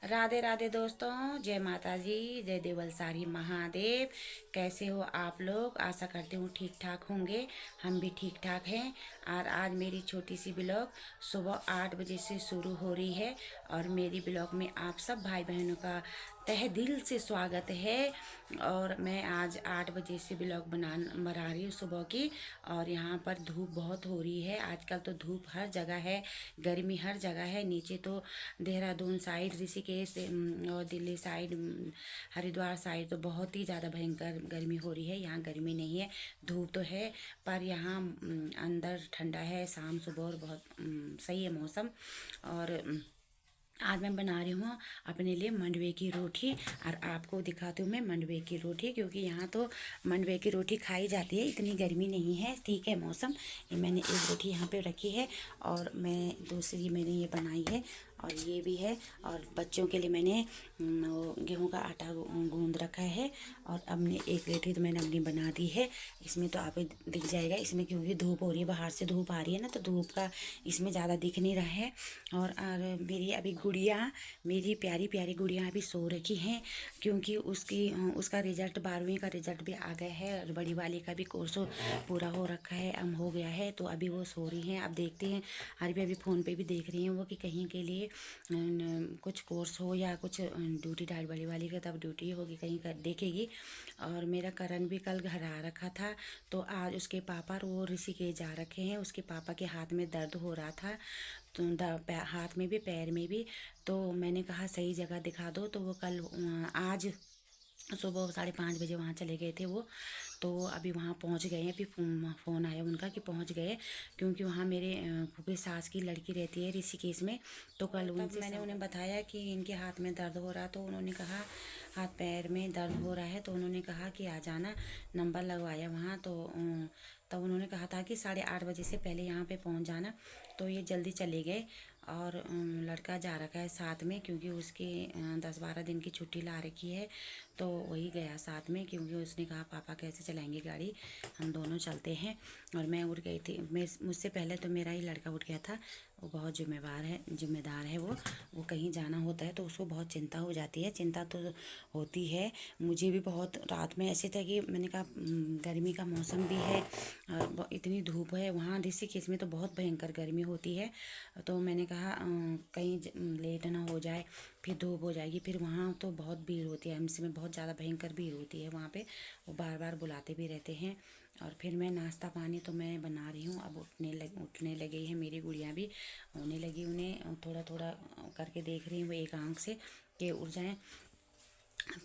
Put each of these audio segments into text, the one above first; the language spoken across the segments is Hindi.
राधे राधे दोस्तों, जय माता जी, जय देवलसारी महादेव। कैसे हो आप लोग? आशा करती हूँ ठीक ठाक होंगे। हम भी ठीक ठाक हैं। और आज मेरी छोटी सी ब्लॉग सुबह 8 बजे से शुरू हो रही है। और मेरी ब्लॉग में आप सब भाई बहनों का तहे दिल से स्वागत है। और मैं आज 8 बजे से ब्लॉग बना रही हूँ सुबह की। और यहाँ पर धूप बहुत हो रही है। आजकल तो धूप हर जगह है, गर्मी हर जगह है। नीचे तो देहरादून साइड, ऋषिकेश और दिल्ली साइड, हरिद्वार साइड तो बहुत ही ज़्यादा भयंकर गर्मी हो रही है। यहाँ गर्मी नहीं है, धूप तो है, पर यहाँ अंदर ठंडा है। शाम सुबह और बहुत सही है मौसम। और आज मैं बना रही हूँ अपने लिए मंडवे की रोटी। और आपको दिखाती हूँ मैं मंडवे की रोटी, क्योंकि यहाँ तो मंडवे की रोटी खाई जाती है, इतनी गर्मी नहीं है, ठीक है मौसम। ये मैंने एक रोटी यहाँ पे रखी है और मैं दूसरी मैंने ये बनाई है और ये भी है। और बच्चों के लिए मैंने गेहूं का आटा गूंद रखा है। और अपने एक रोटी तो मैंने अपनी बना दी है। इसमें तो आप दिख जाएगा इसमें, क्योंकि धूप हो रही है, बाहर से धूप आ रही है ना, तो धूप का इसमें ज़्यादा दिख नहीं रहा है। और मेरी अभी गुड़िया, मेरी प्यारी प्यारी गुड़िया अभी सो रखी हैं, क्योंकि उसका रिजल्ट 12वीं का रिजल्ट भी आ गया है। और बड़ी वाली का भी कोर्स पूरा हो रखा है, हो गया है, तो अभी वो सो रही हैं। अब देखते हैं, अभी फ़ोन पे भी देख रही हैं वो कि कहीं के लिए कुछ कोर्स हो या कुछ ड्यूटी डाल, बड़ी वाली का तब ड्यूटी होगी, कहीं कर देखेगी। और मेरा करण भी कल घर आ रखा था, तो आज उसके पापा वो ऋषिकेश जा रखे हैं। उसके पापा के हाथ में दर्द हो रहा था, तो हाथ में भी पैर में भी। तो मैंने कहा सही जगह दिखा दो, तो वो कल आज सुबह 5:30 बजे वहाँ चले गए थे वो। तो अभी वहाँ पहुँच गए हैं। अभी फ़ोन आया उनका कि पहुँच गए, क्योंकि वहाँ मेरे फूफी सास की लड़की रहती है ऋषिकेश में। तो कल उनसे मैंने उन्हें बताया कि इनके हाथ में दर्द हो रहा, तो उन्होंने कहा हाथ पैर में दर्द हो रहा है, तो उन्होंने कहा कि आ जाना, नंबर लगवाया वहाँ। तो तब उन्होंने कहा था कि 8:30 बजे से पहले यहाँ पे पहुँच जाना। तो ये जल्दी चले गए। और लड़का जा रखा है साथ में, क्योंकि उसकी 10-12 दिन की छुट्टी ला रखी है, तो वही गया साथ में, क्योंकि उसने कहा पापा कैसे चलाएंगे गाड़ी, हम दोनों चलते हैं। और मैं उठ गई थी, मुझसे पहले तो मेरा ही लड़का उठ गया था। वो बहुत जिम्मेदार है वो कहीं जाना होता है तो उसको बहुत चिंता हो जाती है। चिंता तो होती है, मुझे भी बहुत। रात में ऐसे था कि मैंने कहा गर्मी का मौसम भी है और इतनी धूप है, वहाँ ऋषिकेश में तो बहुत भयंकर गर्मी होती है। तो मैंने कहा कहीं लेट ना हो जाए, फिर धूप हो जाएगी, फिर वहाँ तो बहुत भीड़ होती है, एमसी में बहुत ज़्यादा भयंकर भीड़ होती है वहाँ पे। वो बार बार बुलाते भी रहते हैं। और फिर मैं नाश्ता पानी तो मैं बना रही हूँ। अब उठने लगी है मेरी गुड़िया भी, होने लगी, उन्हें थोड़ा थोड़ा करके देख रही हूँ एक आँख से कि उठ जाएँ।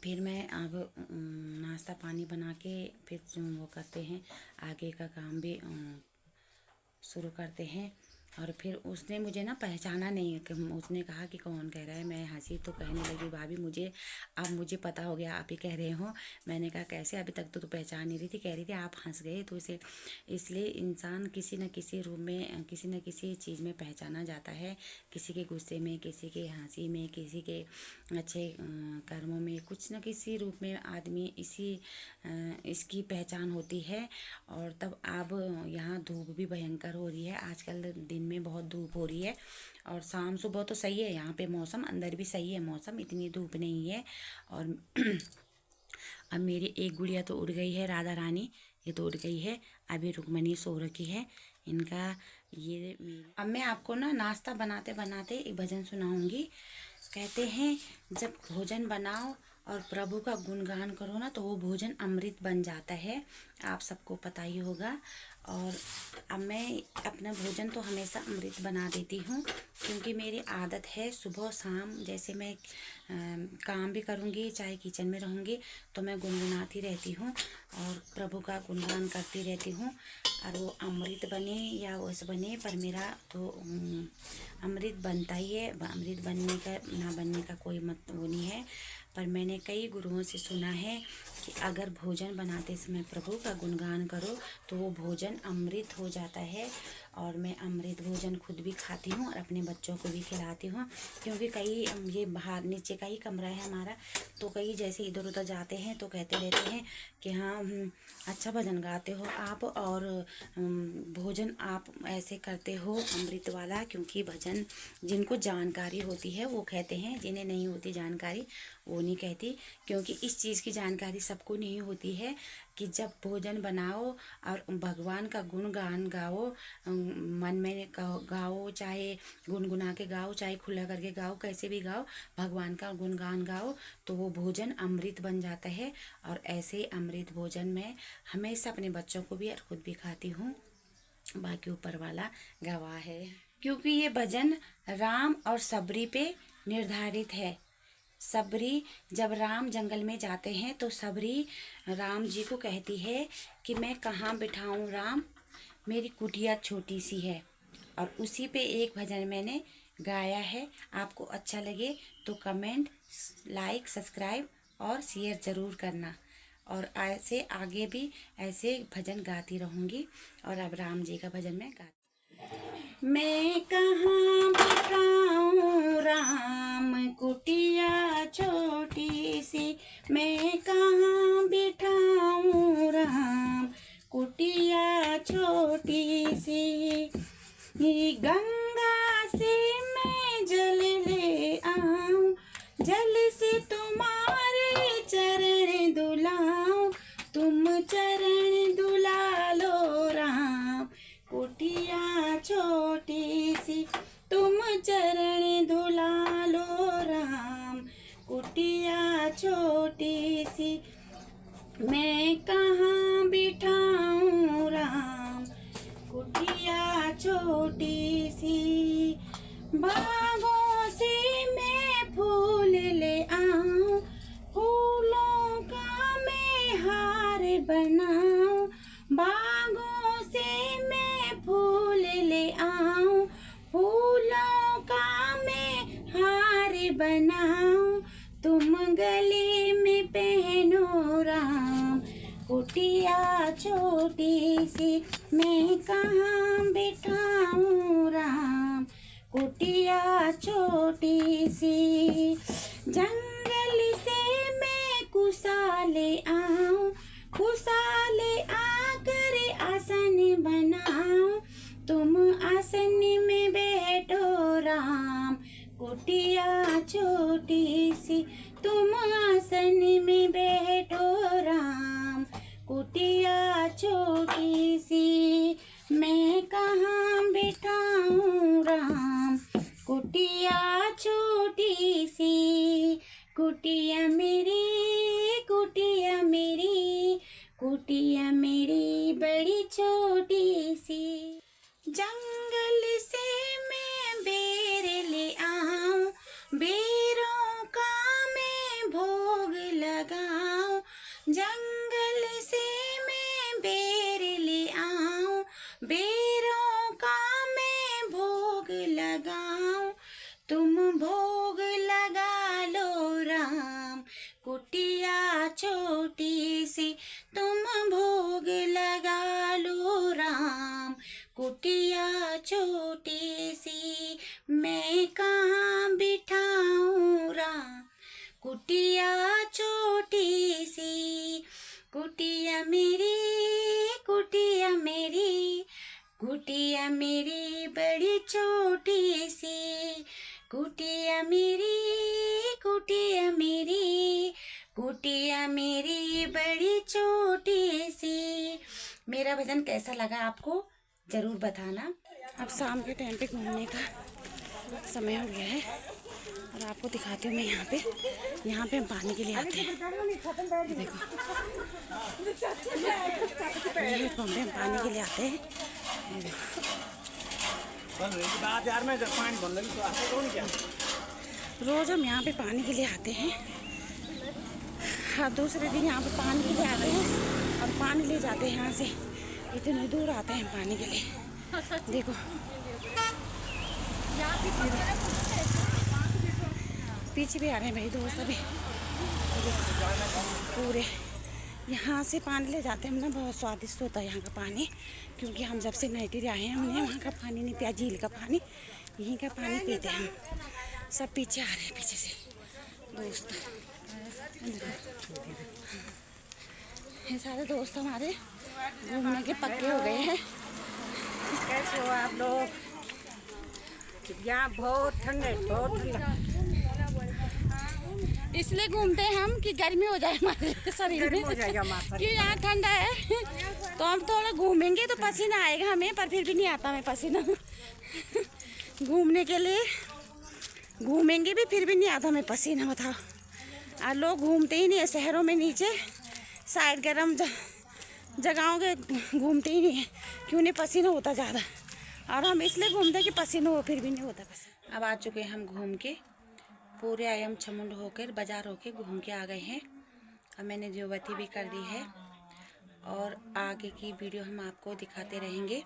फिर मैं अब नाश्ता पानी बना के फिर वो करते हैं, आगे का काम भी शुरू करते हैं। और फिर उसने मुझे ना पहचाना नहीं, कि उसने कहा कि कौन कह रहा है। मैं हंसी तो कहने लगी भाभी मुझे, अब मुझे पता हो गया आप ही कह रहे हो। मैंने कहा कैसे, अभी तक तो तू पहचान नहीं रही थी। कह रही थी आप हंस गए, तो इसे इसलिए इंसान किसी न किसी रूप में, किसी न किसी चीज़ में पहचाना जाता है। किसी के गुस्से में, किसी के हंसी में, किसी के अच्छे कर्मों में, कुछ न किसी रूप में आदमी इसकी पहचान होती है। और तब अब यहाँ धूप भी भयंकर हो रही है, आजकल दिन में बहुत धूप हो रही है। और शाम सुबह तो सही है यहाँ पे मौसम, अंदर भी सही है मौसम, इतनी धूप नहीं है। और अब मेरी एक गुड़िया तो उड़ गई है, राधा रानी, ये तो उड़ गई है। अभी रुक्मणी सो रखी है इनका। ये अब मैं आपको ना नाश्ता बनाते बनाते एक भजन सुनाऊंगी। कहते हैं जब भोजन बनाओ और प्रभु का गुणगान करो ना, तो वो भोजन अमृत बन जाता है, आप सबको पता ही होगा। और अब मैं अपना भोजन तो हमेशा अमृत बना देती हूँ, क्योंकि मेरी आदत है सुबह शाम, जैसे मैं काम भी करूँगी, चाहे किचन में रहूँगी, तो मैं गुनगुनाती रहती हूँ और प्रभु का गुणगान करती रहती हूँ। और वो अमृत बने या वैसे बने, पर मेरा तो अमृत बनता ही है। अमृत बनने का ना बनने का कोई मत वो नहीं है। पर मैंने कई गुरुओं से सुना है कि अगर भोजन बनाते समय प्रभु का गुणगान करो, तो वो भोजन अमृत हो जाता है। और मैं अमृत भोजन खुद भी खाती हूँ और अपने बच्चों को भी खिलाती हूँ। क्योंकि कई ये बाहर नीचे का ही कमरा है हमारा, तो कई जैसे इधर उधर जाते हैं तो कहते रहते हैं कि हाँ अच्छा भजन गाते हो आप, और भोजन आप ऐसे करते हो अमृत वाला। क्योंकि भजन जिनको जानकारी होती है वो कहते हैं, जिन्हें नहीं होती जानकारी वो नहीं कहती। क्योंकि इस चीज़ की जानकारी सबको नहीं होती है कि जब भोजन बनाओ और भगवान का गुणगान गाओ, मन में गाओ, चाहे गुनगुना के गाओ, चाहे खुला करके गाओ, कैसे भी गाओ, भगवान का गुणगान गाओ, तो वो भोजन अमृत बन जाता है। और ऐसे अमृत भोजन मैं हमेशा अपने बच्चों को भी और खुद भी खाती हूँ, बाकी ऊपर वाला गवाह है। क्योंकि ये भजन राम और सबरी पे निर्धारित है। सबरी जब राम जंगल में जाते हैं तो सबरी राम जी को कहती है कि मैं कहाँ बिठाऊं राम, मेरी कुटिया छोटी सी है। और उसी पे एक भजन मैंने गाया है। आपको अच्छा लगे तो कमेंट, लाइक, सब्सक्राइब और शेयर ज़रूर करना। और ऐसे आगे भी ऐसे भजन गाती रहूँगी। और अब राम जी का भजन मैं गाती। मैं कहाँ बिठाऊं राम कुटिया छोटी सी, मैं कहाँ बिठाऊं राम कुटिया छोटी सी। गंगा से मैं जल ले आऊं, जल से तुम्हारे चरण धुलाऊं, तुम चरण धुला लो राम कुटिया छोटी सी, तुम चरण धुला लो राम कुटिया छोटी सी। मैं कहाँ बिठाऊं राम कुटिया छोटी सी। बागों से मैं फूल ले आऊं, फूलों का मैं हार बनाऊं, बागों से मैं फूल ले आऊं, फूलों का मैं हार बनाऊं, तुम गले में पहनो राम कुटिया छोटी सी। मैं कहाँ बिठाऊं राम कुटिया छोटी सी। जंगल से मैं कुसा ले आऊं, कुसा ले आकर आसन बनाऊं, तुम आसन में बैठो राम कुटिया छोटी सी, तुम आसन में बैठो राम कुटिया छोटी सी। मैं कहाँ बिठाऊं राम कुटिया छोटी सी। कुटिया मेरी, कुटिया मेरी, कुटिया मेरी बड़ी छोटी सी। जंगल से मैं बेर ले आऊं, बेरों का मैं भोग लगाऊं, जंगल से मैं बेर ले आऊं, बेरों का मैं भोग लगाऊं, तुम भोग लगा लो राम कुटिया छोटी सी, तुम भोग लगा लो राम कुटिया छोटी सी। मैं कहाँ बिठाऊं राम कुटिया छोटी सी। कुटिया मेरी, कुटिया मेरी, कुटिया मेरी बड़ी छोटी सी। कुटिया मेरी, कुटिया मेरी, कुटिया मेरी बड़ी छोटी सी। मेरा भजन कैसा लगा आपको ज़रूर बताना। अब शाम के टाइम पे घूमने का समय हो गया है और आपको दिखाती हूँ मैं यहाँ पे हम पानी के लिए आते हैं। देखो ये पंप में हम पानी के लिए आते हैं। रोज़ हम यहाँ पे पानी के लिए आते हैं। हर दूसरे दिन यहाँ पे पानी के लिए आते हैं और पानी ले जाते हैं। यहाँ से इतने दूर आते हैं पानी के लिए। देखो पीछे भी आ रहे हैं भाई दोस्त अभी पूरे। यहाँ से पानी ले जाते हैं हम ना, बहुत स्वादिष्ट होता है यहाँ का पानी, क्योंकि हम जब से नाइटेरिया आए हैं हमने वहाँ का पानी नहीं पिया, झील का पानी, यहीं का पानी पीते हैं हम। सब पीछे आ रहे हैं, पीछे से दोस्त, ये सारे दोस्त हमारे घूमने के पक्के हो गए हैं। कैसे हो आप लोग? यहाँ बहुत ठंड है, बहुत ठंड, इसलिए घूमते हैं हम कि गर्मी हो जाए हमारे शरीर में, हो जाएगा हमारा कि यहाँ ठंडा है तो हम थोड़ा घूमेंगे तो पसीना आएगा हमें, पर फिर भी नहीं आता हमें पसीना। घूमने के लिए घूमेंगे भी फिर भी नहीं आता हमें पसीना, बताओ। और लोग घूमते ही नहीं है शहरों में, नीचे शायद गर्म जगहों के घूमते ही नहीं है, क्यों नहीं पसीना होता ज़्यादा, और हम इसलिए घूमते हैं कि पसीना हो, फिर भी नहीं होता पसीना। अब आ चुके हैं हम घूम के, पूरे आयम छमुंड होकर बाजार होके घूम के आ गए हैं। अब मैंने ज्योवती भी कर दी है, और आगे की वीडियो हम आपको दिखाते रहेंगे।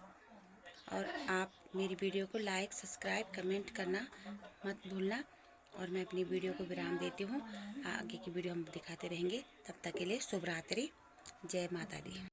और आप मेरी वीडियो को लाइक, सब्सक्राइब, कमेंट करना मत भूलना। और मैं अपनी वीडियो को विराम देती हूँ, आगे की वीडियो हम दिखाते रहेंगे। तब तक के लिए शुभ रात्रि, जय माता दी।